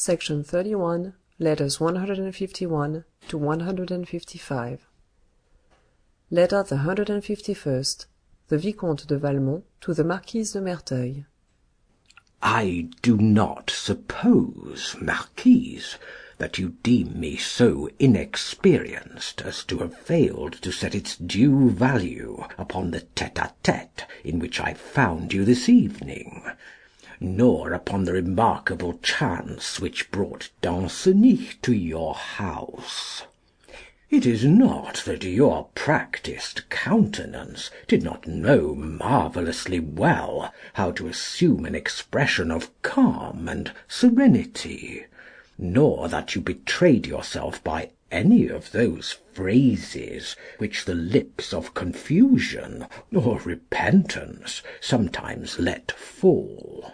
Section 31, Letters 151 to 155. Letter the 151st. The Vicomte de Valmont to the Marquise de Merteuil. I do not suppose, Marquise, that you deem me so inexperienced as to have failed to set its due value upon the tête-à-tête in which I found you this evening, nor upon the remarkable chance which brought Danceny to your house. It is not that your practised countenance did not know marvellously well how to assume an expression of calm and serenity, nor that you betrayed yourself by any of those phrases which the lips of confusion or repentance sometimes let fall.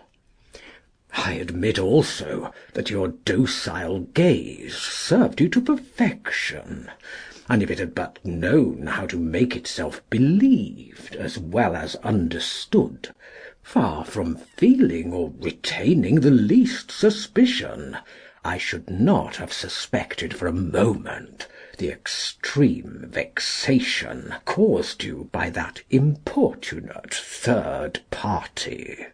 I admit also that your docile gaze served you to perfection, and if it had but known how to make itself believed as well as understood, far from feeling or retaining the least suspicion, I should not have suspected for a moment the extreme vexation caused you by that importunate third party.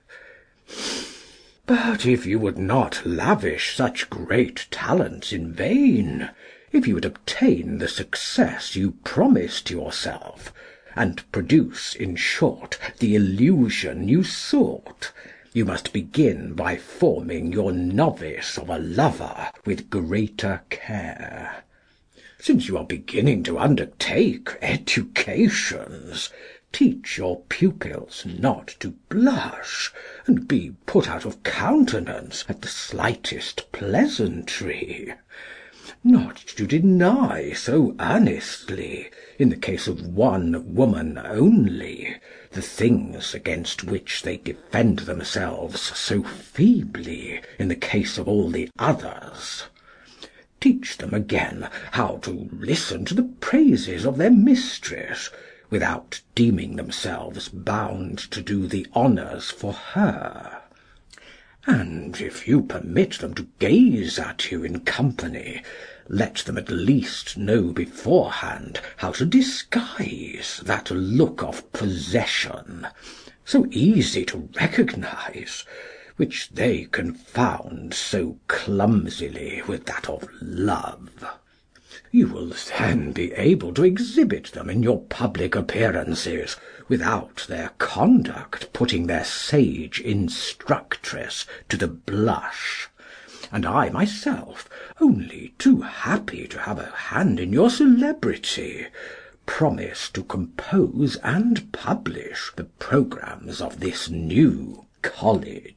But if you would not lavish such great talents in vain, if you would obtain the success you promised yourself, and produce, in short, the illusion you sought, you must begin by forming your novice of a lover with greater care. Since you are beginning to undertake educations, teach your pupils not to blush, and be put out of countenance at the slightest pleasantry; not to deny so earnestly, in the case of one woman only, the things against which they defend themselves so feebly in the case of all the others. Teach them again how to listen to the praises of their mistress, without deeming themselves bound to do the honours for her. And if you permit them to gaze at you in company, let them at least know beforehand how to disguise that look of possession, so easy to recognise, which they confound so clumsily with that of love. You will then be able to exhibit them in your public appearances without their conduct putting their sage instructress to the blush, and I myself, only too happy to have a hand in your celebrity, promise to compose and publish the programmes of this new college.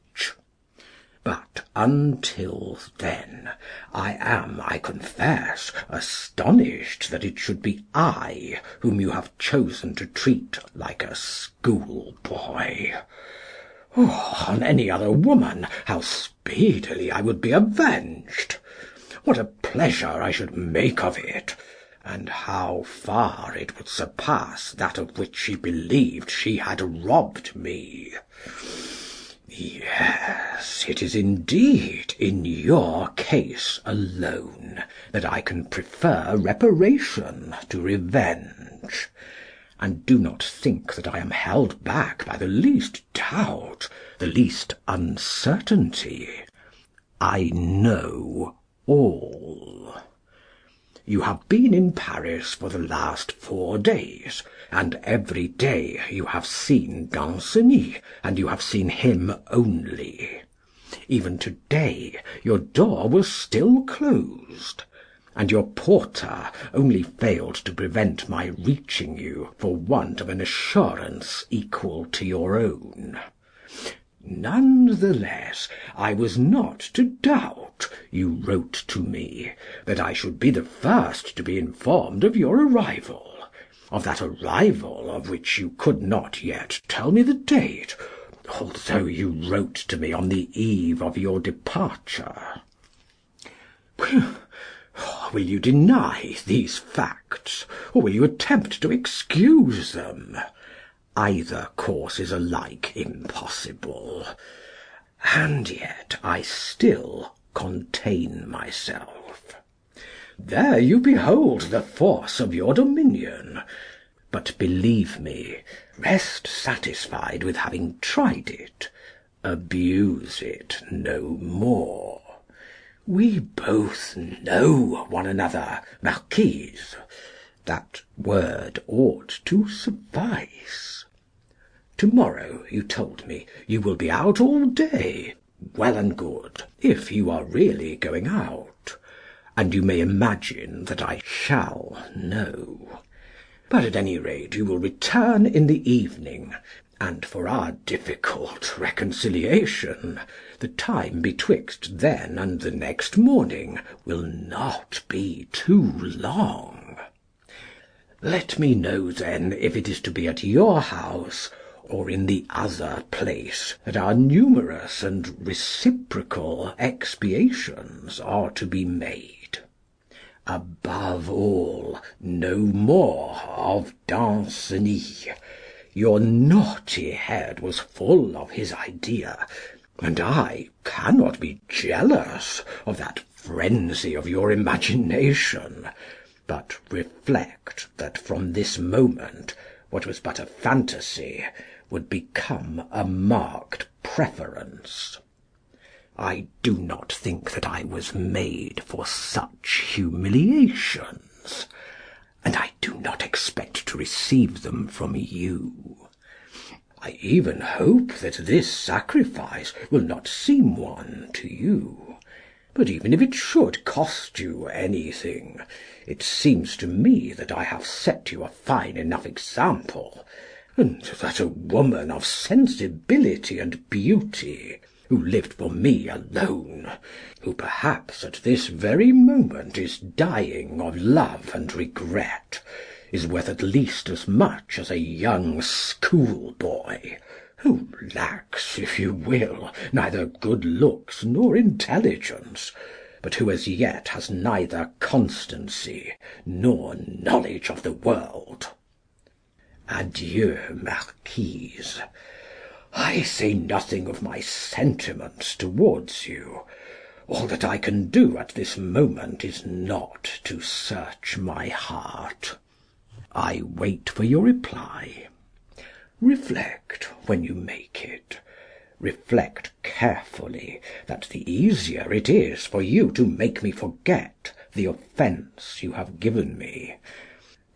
But until then, I am, I confess, astonished that it should be I whom you have chosen to treat like a schoolboy. Oh, on any other woman, how speedily I would be avenged! What a pleasure I should make of it! And how far it would surpass that of which she believed she had robbed me! Yes, it is indeed in your case alone that I can prefer reparation to revenge. And do not think that I am held back by the least doubt, the least uncertainty. I know all. You have been in Paris for the last 4 days, and every day you have seen Danceny, and you have seen him only. Even to-day your door was still closed, and your porter only failed to prevent my reaching you for want of an assurance equal to your own. None the less, I was not to doubt, you wrote to me, that I should be the first to be informed of your arrival, of that arrival of which you could not yet tell me the date, although you wrote to me on the eve of your departure. Will you deny these facts, or will you attempt to excuse them? Either course is alike impossible. And yet I still contain myself. There you behold the force of your dominion. But believe me, rest satisfied with having tried it. Abuse it no more. We both know one another, Marquise. That word ought to suffice. Tomorrow, you told me, you will be out all day. Well and good, if you are really going out. And you may imagine that I shall know. But at any rate you will return in the evening, and for our difficult reconciliation, the time betwixt then and the next morning will not be too long. Let me know then if it is to be at your house, or in the other place, that our numerous and reciprocal expiations are to be made. Above all, no more of Danceny. Your naughty head was full of his idea, and I cannot be jealous of that frenzy of your imagination. But reflect that from this moment what was but a fantasy would become a marked preference. I do not think that I was made for such humiliations, and I do not expect to receive them from you. I even hope that this sacrifice will not seem one to you. But even if it should cost you anything, it seems to me that I have set you a fine enough example, and that a woman of sensibility and beauty, who lived for me alone, who perhaps at this very moment is dying of love and regret, is worth at least as much as a young schoolboy, who lacks, if you will, neither good looks nor intelligence, but who as yet has neither constancy nor knowledge of the world. Adieu, Marquise. I say nothing of my sentiments towards you. All that I can do at this moment is not to search my heart. I wait for your reply. Reflect when you make it. Reflect carefully that the easier it is for you to make me forget the offence you have given me,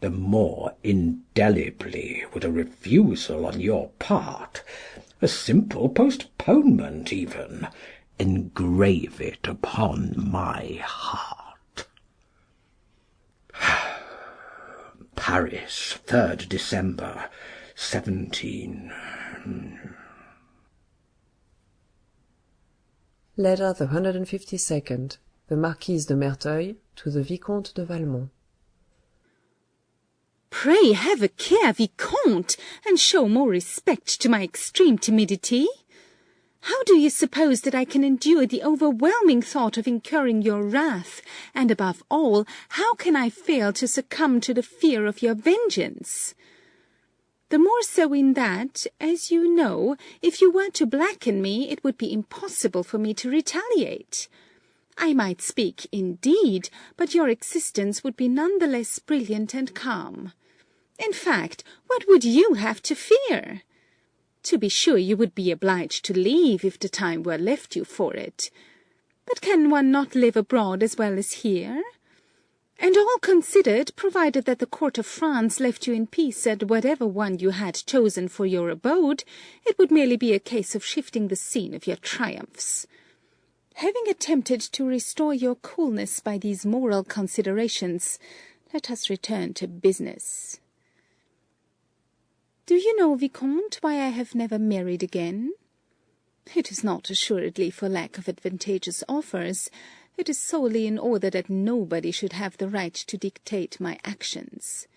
the more indelibly would a refusal on your part, a simple postponement even, engrave it upon my heart. Paris, 3rd December, 17. Letter the 152nd. The Marquise de Merteuil to the Vicomte de Valmont. Pray have a care, Vicomte, and show more respect to my extreme timidity. How do you suppose that I can endure the overwhelming thought of incurring your wrath, and above all, how can I fail to succumb to the fear of your vengeance? The more so in that, as you know, if you were to blacken me, it would be impossible for me to retaliate. I might speak, indeed, but your existence would be none the less brilliant and calm. In fact, what would you have to fear? To be sure, you would be obliged to leave if the time were left you for it. But can one not live abroad as well as here? And all considered, provided that the court of France left you in peace at whatever one you had chosen for your abode, it would merely be a case of shifting the scene of your triumphs. Having attempted to restore your coolness by these moral considerations, let us return to business. Do you know, Vicomte, why I have never married again? It is not assuredly for lack of advantageous offers. It is solely in order that nobody should have the right to dictate my actions.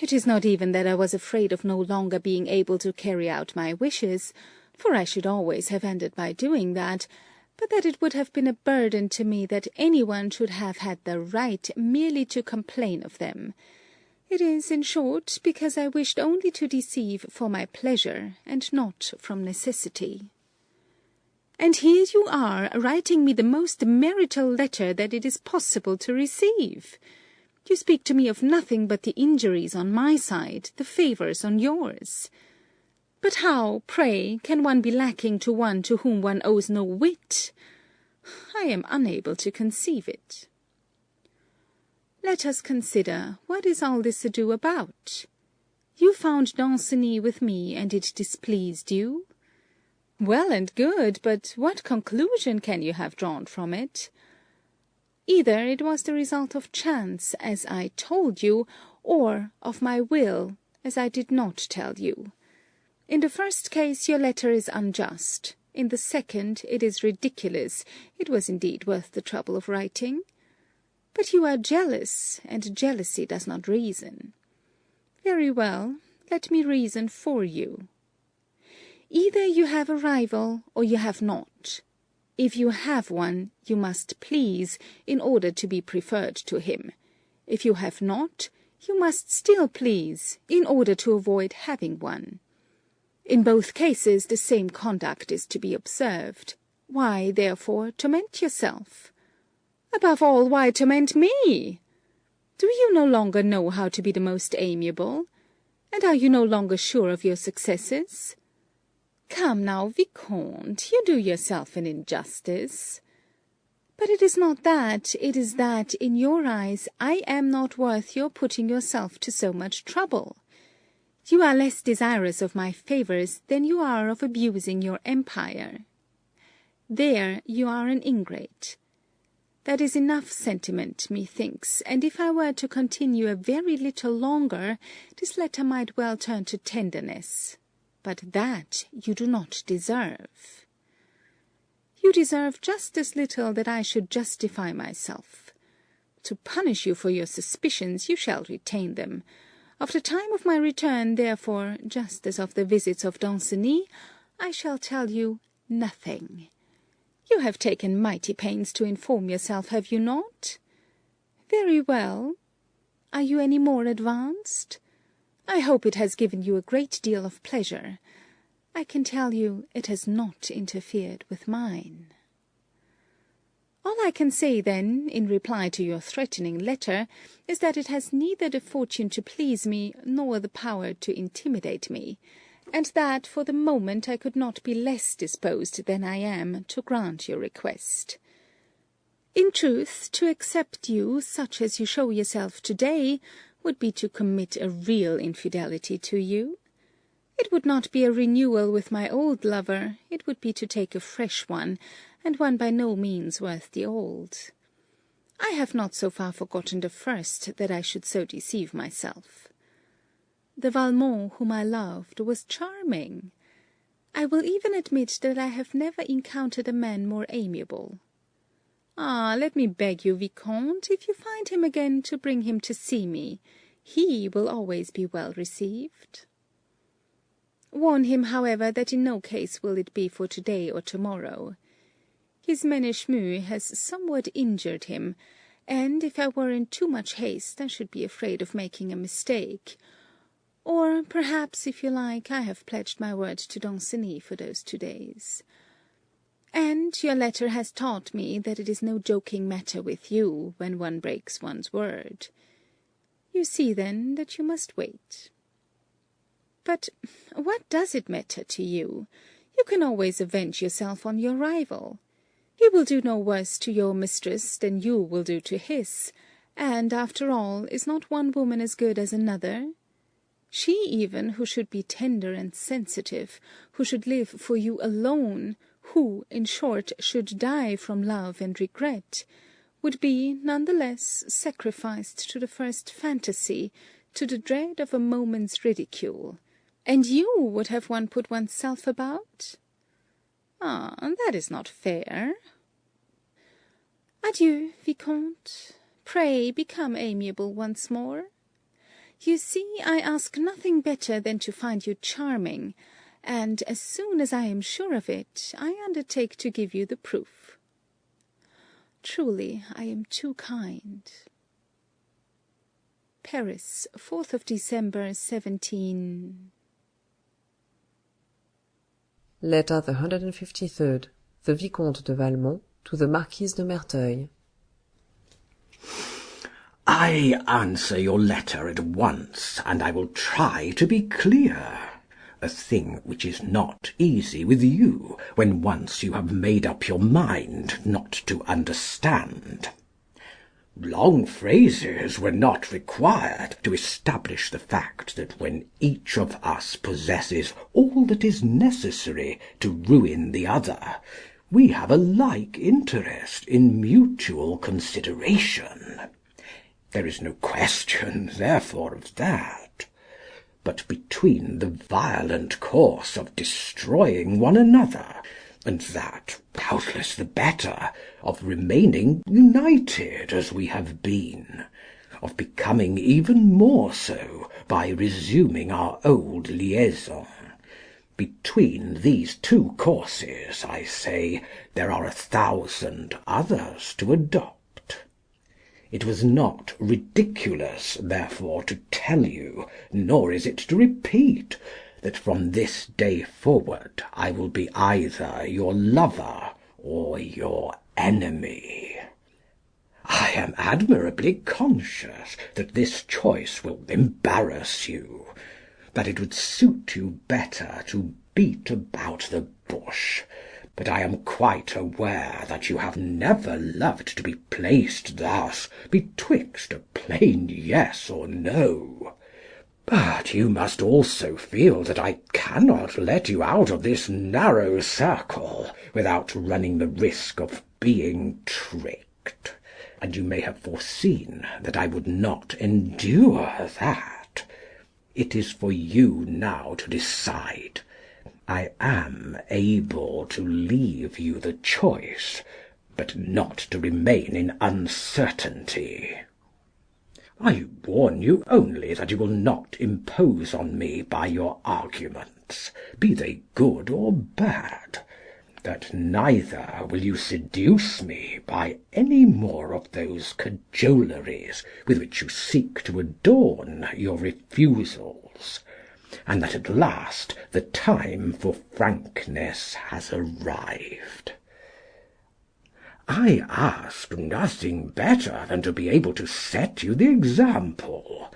It is not even that I was afraid of no longer being able to carry out my wishes, for I should always have ended by doing that, but that it would have been a burden to me that anyone should have had the right merely to complain of them. It is, in short, because I wished only to deceive for my pleasure, and not from necessity. And here you are, writing me the most marital letter that it is possible to receive. You speak to me of nothing but the injuries on my side, the favours on yours. But how, pray, can one be lacking to one to whom one owes no wit? I am unable to conceive it. Let us consider, what is all this ado about? You found Danceny with me, and it displeased you? Well and good, but what conclusion can you have drawn from it? Either it was the result of chance, as I told you, or of my will, as I did not tell you. In the first case your letter is unjust. In the second it is ridiculous. It was indeed worth the trouble of writing. But you are jealous, and jealousy does not reason. Very well, let me reason for you. Either you have a rival, or you have not. If you have one, you must please, in order to be preferred to him. If you have not, you must still please, in order to avoid having one. In both cases the same conduct is to be observed. Why, therefore, torment yourself? Above all, why torment me? Do you no longer know how to be the most amiable? And are you no longer sure of your successes? Come now, Vicomte, you do yourself an injustice. But it is not that, it is that, in your eyes, I am not worth your putting yourself to so much trouble. You are less desirous of my favours than you are of abusing your empire. There you are an ingrate. That is enough sentiment, methinks, and if I were to continue a very little longer, this letter might well turn to tenderness. But that you do not deserve. You deserve just as little that I should justify myself. To punish you for your suspicions, you shall retain them. Of the time of my return, therefore, just as of the visits of Danceny, I shall tell you nothing. You have taken mighty pains to inform yourself, have you not? Very well. Are you any more advanced? I hope it has given you a great deal of pleasure. I can tell you it has not interfered with mine. All I can say, then, in reply to your threatening letter, is that it has neither the fortune to please me nor the power to intimidate me, and that for the moment I could not be less disposed than I am to grant your request. In truth, to accept you, such as you show yourself to-day, would be to commit a real infidelity to you. It would not be a renewal with my old lover, it would be to take a fresh one, and one by no means worth the old. I have not so far forgotten the first that I should so deceive myself. The Valmont whom I loved was charming. I will even admit that I have never encountered a man more amiable. Ah, let me beg you, Vicomte, if you find him again, to bring him to see me. He will always be well received. Warn him, however, that in no case will it be for to-day or to-morrow. His Menechmu has somewhat injured him, and if I were in too much haste I should be afraid of making a mistake. Or, perhaps, if you like, I have pledged my word to Danceny for those 2 days. And your letter has taught me that it is no joking matter with you when one breaks one's word. You see, then, that you must wait. But what does it matter to you? You can always avenge yourself on your rival. He will do no worse to your mistress than you will do to his, and, after all, is not one woman as good as another? She even, who should be tender and sensitive, who should live for you alone, who, in short, should die from love and regret, would be, none the less, sacrificed to the first fantasy, to the dread of a moment's ridicule. And you would have one put oneself about? Ah, that is not fair. Adieu, Vicomte. Pray become amiable once more. You see, I ask nothing better than to find you charming, and as soon as I am sure of it, I undertake to give you the proof. Truly, I am too kind. Paris, 4th of December, 17... Letter the 153rd. the Vicomte de Valmont to the Marquise de Merteuil. I answer your letter at once, and I will try to be clear, a thing which is not easy with you when once you have made up your mind not to understand. Long phrases were not required to establish the fact that when each of us possesses all that is necessary to ruin the other, we have a like interest in mutual consideration. There is no question, therefore, of that. But between the violent course of destroying one another, and that, doubtless the better, of remaining united as we have been, of becoming even more so by resuming our old liaison, between these two courses, I say, there are 1,000 others to adopt. It was not ridiculous, therefore, to tell you, nor is it to repeat, that from this day forward I will be either your lover or your enemy. I am admirably conscious that this choice will embarrass you, that it would suit you better to beat about the bush, but I am quite aware that you have never loved to be placed thus betwixt a plain yes or no. But you must also feel that I cannot let you out of this narrow circle without running the risk of being tricked, and you may have foreseen that I would not endure that. It is for you now to decide. I am able to leave you the choice, but not to remain in uncertainty. I warn you only that you will not impose on me by your arguments, be they good or bad, that neither will you seduce me by any more of those cajoleries with which you seek to adorn your refusals, and that at last the time for frankness has arrived. I ask nothing better than to be able to set you the example,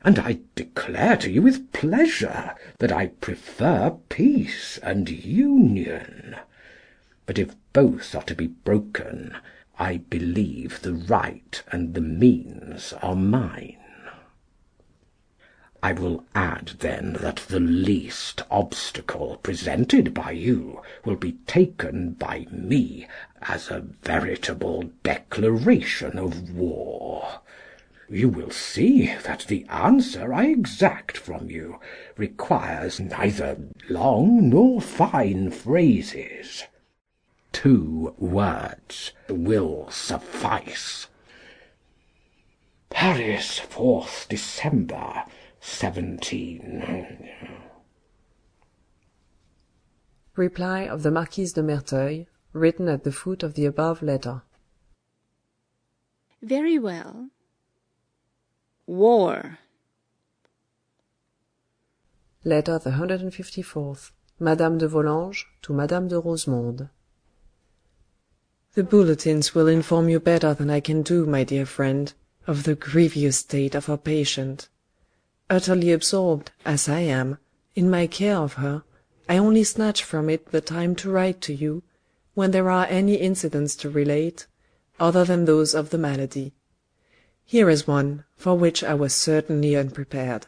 and I declare to you with pleasure that I prefer peace and union. But if both are to be broken, I believe the right and the means are mine. I will add then that the least obstacle presented by you will be taken by me as a veritable declaration of war. You will see that the answer I exact from you requires neither long nor fine phrases. 2 words will suffice. Paris, 4th December, 17. Reply of the Marquise de Merteuil, written at the foot of the above letter. Very well. War. Letter the 154th. Madame de Volanges to Madame de Rosemonde. The bulletins will inform you better than I can do, my dear friend, of the grievous state of our patient. Utterly absorbed, as I am, in my care of her, I only snatch from it the time to write to you, when there are any incidents to relate, other than those of the malady. Here is one, for which I was certainly unprepared.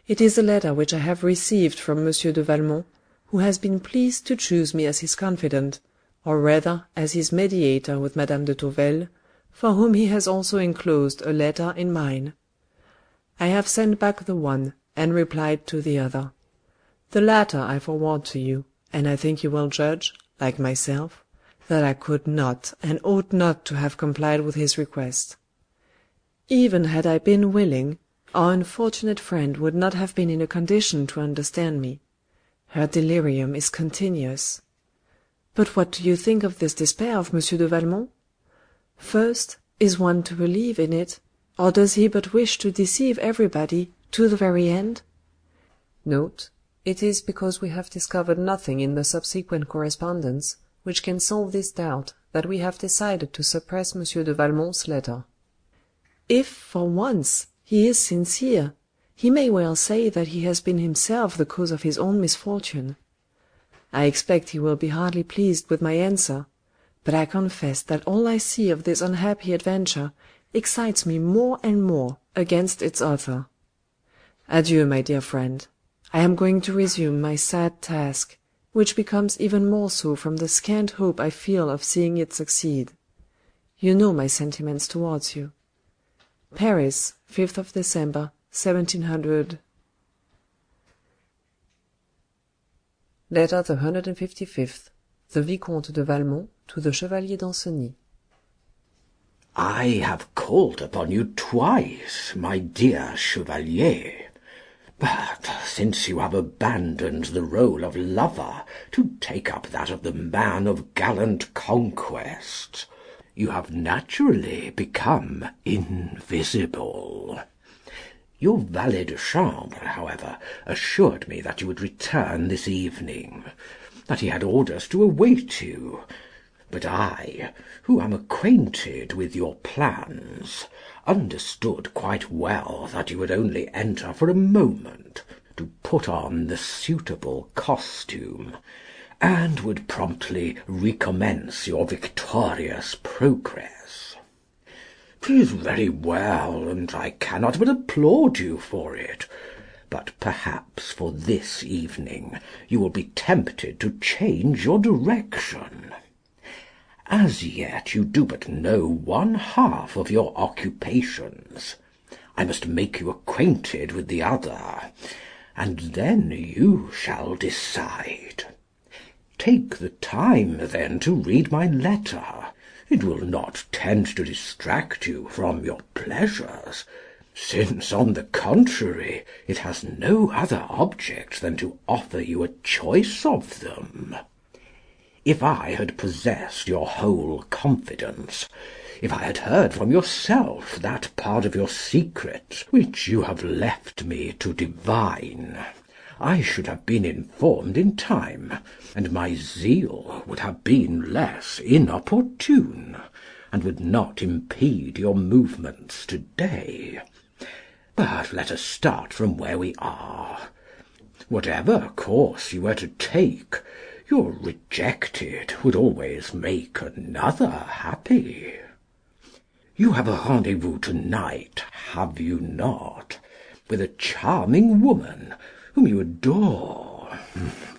It is a letter which I have received from Monsieur de Valmont, who has been pleased to choose me as his confidant, or rather as his mediator with Madame de Tourvel, for whom he has also enclosed a letter in mine. I have sent back the one, and replied to the other. The latter I forward to you, and I think you will judge, like myself, that I could not and ought not to have complied with his request. Even had I been willing, our unfortunate friend would not have been in a condition to understand me. Her delirium is continuous. But what do you think of this despair of Monsieur de Valmont? First, is one to believe in it, or does he but wish to deceive everybody to the very end? Note. It is because we have discovered nothing in the subsequent correspondence which can solve this doubt that we have decided to suppress Monsieur de Valmont's letter. If, for once, he is sincere, he may well say that he has been himself the cause of his own misfortune. I expect he will be hardly pleased with my answer, but I confess that all I see of this unhappy adventure excites me more and more against its author. Adieu, my dear friend. I am going to resume my sad task, which becomes even more so from the scant hope I feel of seeing it succeed. You know my sentiments towards you. Paris, 5th of December, 1700. Letter the 155th. The Vicomte de Valmont to the Chevalier d'Ancenis. I have called upon you twice, my dear Chevalier. But since you have abandoned the role of lover to take up that of the man of gallant conquest, you have naturally become invisible. Your valet de chambre, however, assured me that you would return this evening, that he had orders to await you. But I, who am acquainted with your plans, understood quite well that you would only enter for a moment, to put on the suitable costume, and would promptly recommence your victorious progress. 'Tis very well, and I cannot but applaud you for it. But perhaps for this evening you will be tempted to change your direction. As yet you do but know one half of your occupations. I must make you acquainted with the other, and then you shall decide. Take the time, then, to read my letter. It will not tend to distract you from your pleasures, since, on the contrary, it has no other object than to offer you a choice of them. If I had possessed your whole confidence, if I had heard from yourself that part of your secret which you have left me to divine, I should have been informed in time, and my zeal would have been less inopportune, and would not impede your movements to-day. But let us start from where we are. Whatever course you were to take, your rejected would always make another happy. You have a rendezvous to-night, have you not, with a charming woman whom you adore?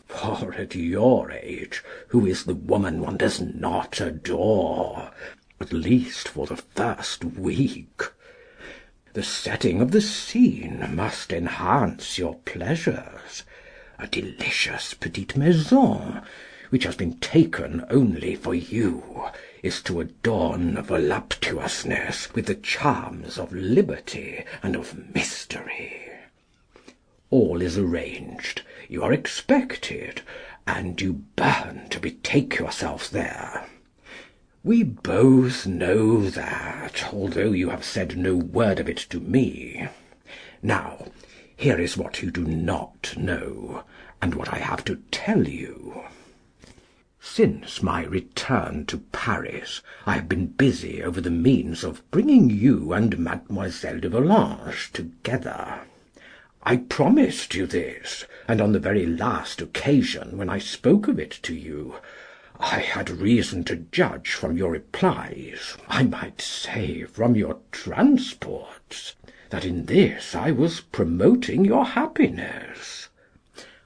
For at your age, who is the woman one does not adore, at least for the first week? The setting of the scene must enhance your pleasures. A delicious petite maison, which has been taken only for you, is to adorn voluptuousness with the charms of liberty and of mystery. All is arranged, you are expected, and you burn to betake yourselves there. We both know that, although you have said no word of it to me. Now, here is what you do not know, and what I have to tell you. Since my return to Paris, I have been busy over the means of bringing you and Mademoiselle de Volanges together. I promised you this, and on the very last occasion when I spoke of it to you, I had reason to judge from your replies, I might say from your transports, that in this I was promoting your happiness.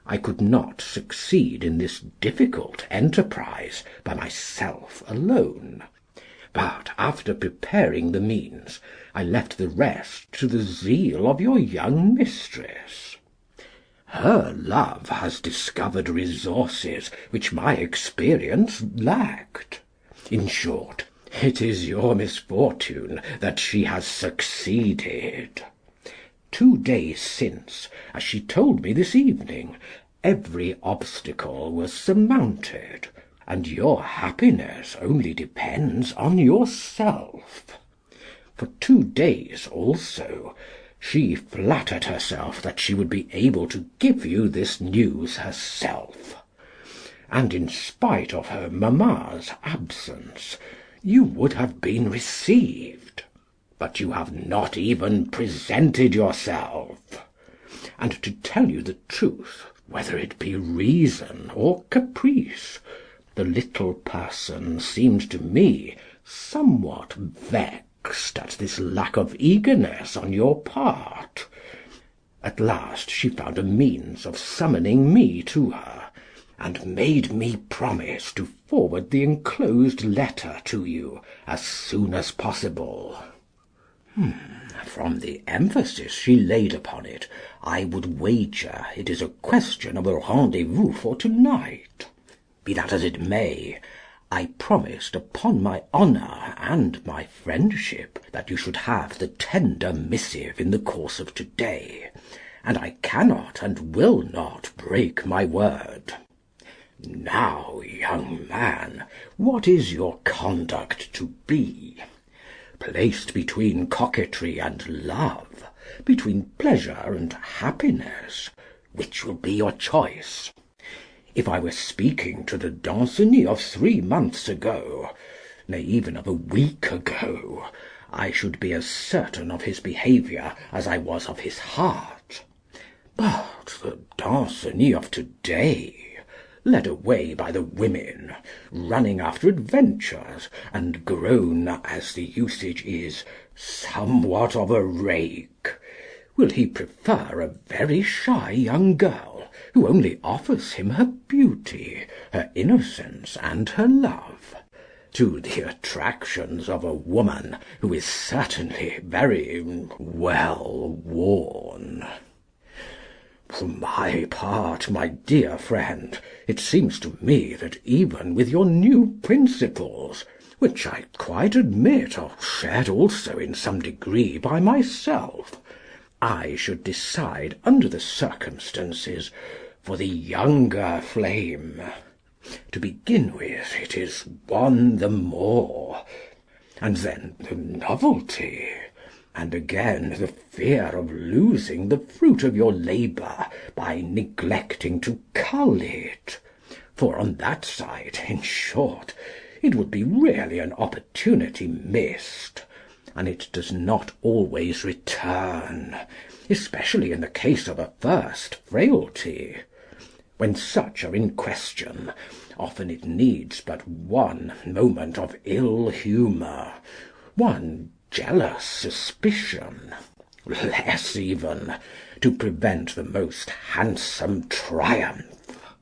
I could not succeed in this difficult enterprise by myself alone, but after preparing the means, I left the rest to the zeal of your young mistress. Her love has discovered resources which my experience lacked. In short, it is your misfortune that she has succeeded. 2 days since, as she told me this evening, every obstacle was surmounted, and your happiness only depends on yourself. For 2 days also, she flattered herself that she would be able to give you this news herself. and in spite of her mamma's absence, you would have been received. But you have not even presented yourself. And to tell you the truth, whether it be reason or caprice, the little person seemed to me somewhat vexed at this lack of eagerness on your part. At last she found a means of summoning me to her, and made me promise to forward the enclosed letter to you as soon as possible. From the emphasis she laid upon it, I would wager it is a question of a rendezvous for to-night. Be that as it may, I promised upon my honour and my friendship that you should have the tender missive in the course of to-day, and I cannot and will not break my word. Now, young man, what is your conduct to be? Placed between coquetry and love, between pleasure and happiness, which will be your choice? If I were speaking to the Danceny of 3 months ago, nay, even of a week ago, I should be as certain of his behaviour as I was of his heart. But the Danceny of to-day, led away by the women, running after adventures, and grown, as the usage is, somewhat of a rake, will he prefer a very shy young girl, who only offers him her beauty, her innocence, and her love, to the attractions of a woman who is certainly very well worn? For my part, my dear friend, it seems to me that even with your new principles, which I quite admit are shared also in some degree by myself, I should decide under the circumstances for the younger flame. To begin with, it is one the more, and then the novelty, and again the fear of losing the fruit of your labour by neglecting to cull it. For on that side, in short, it would be really an opportunity missed, and it does not always return, especially in the case of a first frailty. When such are in question, often it needs but one moment of ill humour, one jealous suspicion, less even, to prevent the most handsome triumph.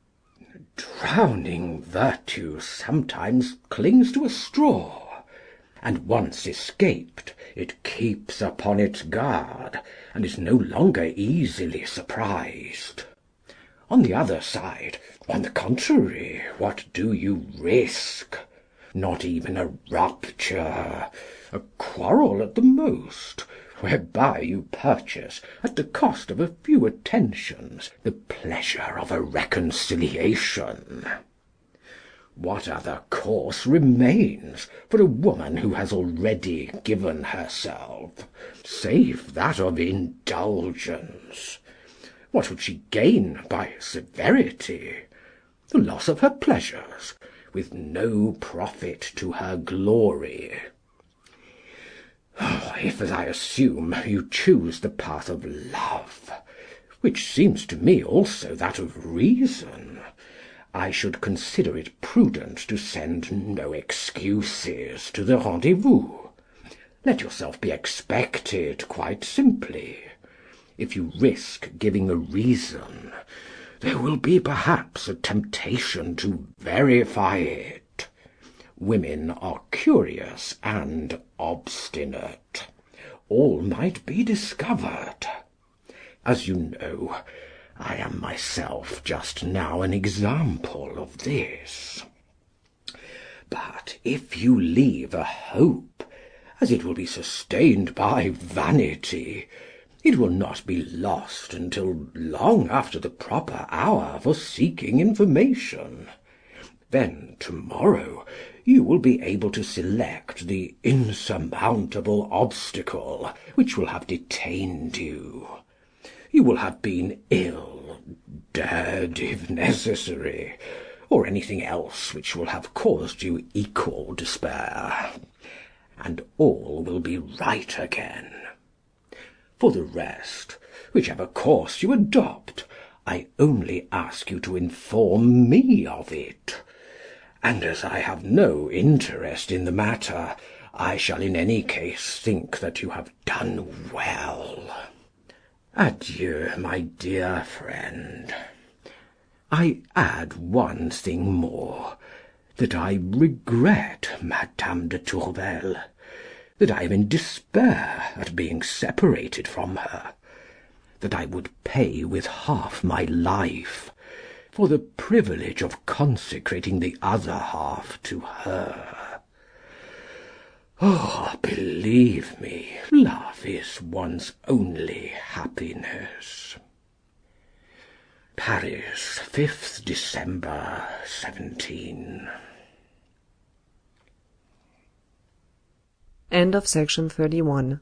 Drowning virtue sometimes clings to a straw, and once escaped, it keeps upon its guard, and is no longer easily surprised. On the other side, on the contrary, what do you risk? Not even a rupture, a quarrel at the most, whereby you purchase, at the cost of a few attentions, the pleasure of a reconciliation. What other course remains for a woman who has already given herself, save that of indulgence? What would she gain by severity? The loss of her pleasures, with no profit to her glory. If, as I assume, you choose the path of love, which seems to me also that of reason, I should consider it prudent to send no excuses to the rendezvous. Let yourself be expected quite simply. If you risk giving a reason, there will be perhaps a temptation to verify it. Women are curious and obstinate. All might be discovered. As you know, I am myself just now an example of this. But if you leave a hope, as it will be sustained by vanity, it will not be lost until long after the proper hour for seeking information. Then to-morrow you will be able to select the insurmountable obstacle which will have detained you. You will have been ill, dead if necessary, or anything else which will have caused you equal despair, and all will be right again. For the rest, whichever course you adopt, I only ask you to inform me of it, and as I have no interest in the matter, I shall in any case think that you have done well. Adieu, my dear friend. I add one thing more, that I regret Madame de Tourvel, that I am in despair at being separated from her, that I would pay with half my life for the privilege of consecrating the other half to her. Oh, believe me, love is one's only happiness. Paris, 5th December, 17. End of section 31.